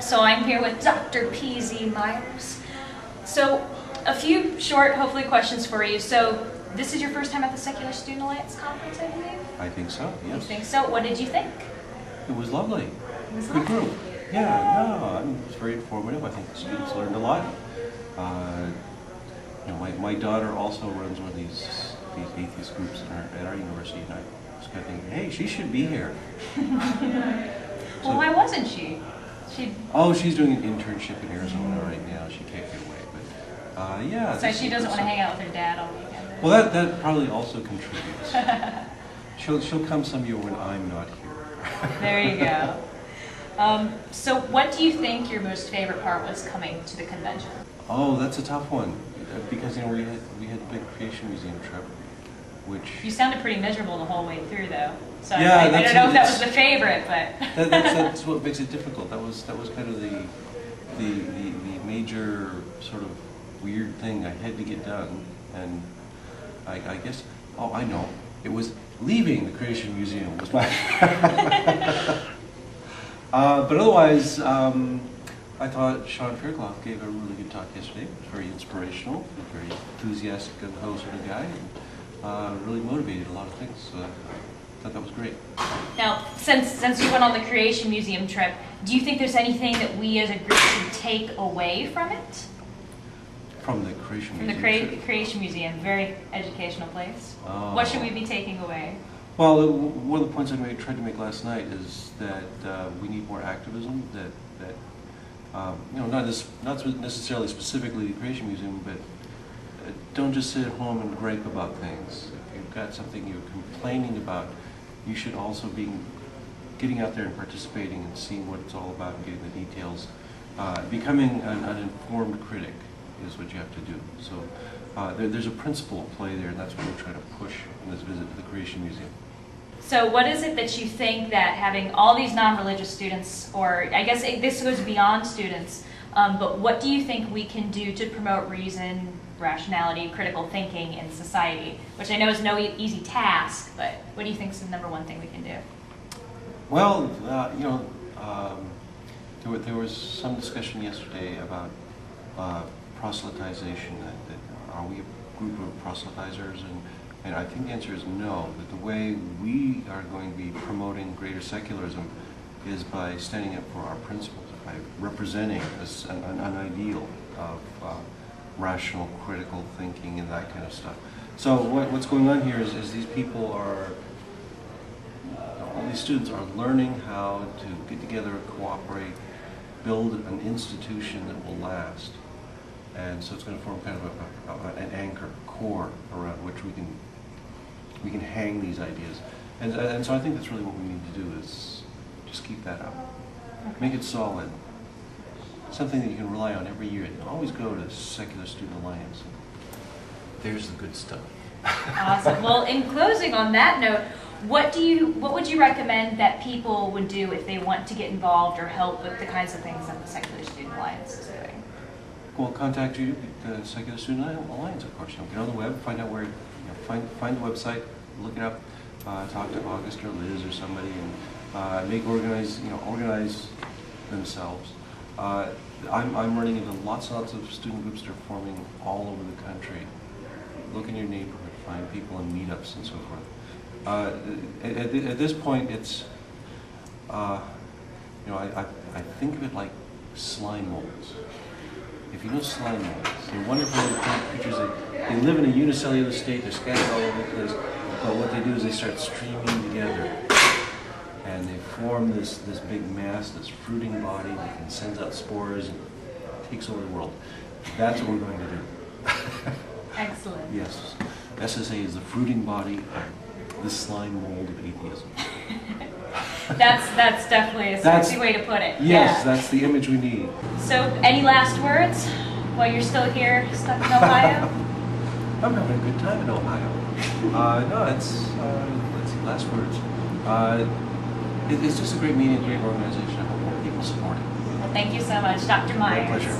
So I'm here with Dr. P.Z. Myers. So a few short, hopefully, questions for you. So this is your first time at the Secular Student Alliance Conference, I believe? I think so, yes. You think so? What did you think? It was lovely. It was Good lovely. group. Yeah, no, I mean, it was very informative. I think the students learned a lot. My daughter also runs one of these atheist groups at our university, and I was kind of thinking, hey, she should be here. Well, why wasn't she? Oh, she's doing an internship in Arizona right now. She can't get away, but yeah. So she doesn't want to hang out with her dad all weekend. Well, that probably also contributes. She'll come some year when I'm not here. There you go. So what do you think your most favorite part was coming to the convention? Oh, that's a tough one, because we had the big Creation Museum trip, which You sounded pretty miserable the whole way through, though. So yeah, I don't know if that was the favorite, but that's what makes it difficult. That was kind of the major sort of weird thing I had to get done, and I guess I know, it was leaving the Creation Museum was my but otherwise, I thought Sean Fairclough gave a really good talk yesterday. It was very inspirational, very enthusiastic and host sort of guy, and really motivated a lot of things. So I thought that was great. Now, since you went on the Creation Museum trip, do you think there's anything that we as a group should take away from it? From the Creation From Museum? the Creation Museum, very educational place. Oh. What should we be taking away? Well, one of the points I tried to make last night is that we need more activism. That not necessarily specifically the Creation Museum, but don't just sit at home and gripe about things. If you've got something you're complaining about, you should also be getting out there and participating and seeing what it's all about and getting the details. Becoming an informed critic is what you have to do. So there's a principle at play there, and that's what we're trying to push in this visit to the Creation Museum. So what is it that you think that having all these non-religious students, or I guess this goes beyond students, but what do you think we can do to promote reason, rationality, critical thinking in society? Which I know is no easy task, but what do you think is the #1 thing we can do? Well, there was some discussion yesterday about proselytization. That are we a group of proselytizers? And I think the answer is no. That the way we are going to be promoting greater secularism is by standing up for our principles, by representing an ideal of rational, critical thinking and that kind of stuff. So what's going on here is these people are, all these students are learning how to get together, cooperate, build an institution that will last. And so it's going to form kind of an anchor, core around which we can hang these ideas. And so I think that's really what we need to do, is just keep that up. Make it solid. Something that you can rely on every year. Always go to Secular Student Alliance. There's the good stuff. Awesome. Well, in closing on that note, what would you recommend that people would do if they want to get involved or help with the kinds of things that the Secular Student Alliance is doing? Well, contact the Secular Student Alliance, of course. Get on the web, find out where, find the website, look it up, talk to August or Liz or somebody, and organize themselves. I'm running into lots and lots of student groups that are forming all over the country. Look in your neighborhood, find people in meetups and so forth. At this point, it's I think of it like slime molds. If you know slime molds, they're wonderful little creatures. They live in a unicellular state. They're scattered all over the place. But what they do is they start streaming together, and they form this big mass, this fruiting body that can send out spores and takes over the world. That's what we're going to do. Excellent. Yes. SSA is the fruiting body of the slime mold of atheism. That's definitely a sexy way to put it. Yes, yeah. That's the image we need. So, any last words while you're still here, stuck in Ohio? I'm having a good time in Ohio. No, let's see, last words. It's just a great meeting, a great organization. I hope more people support it. Well, thank you so much, Dr. Myers. My pleasure.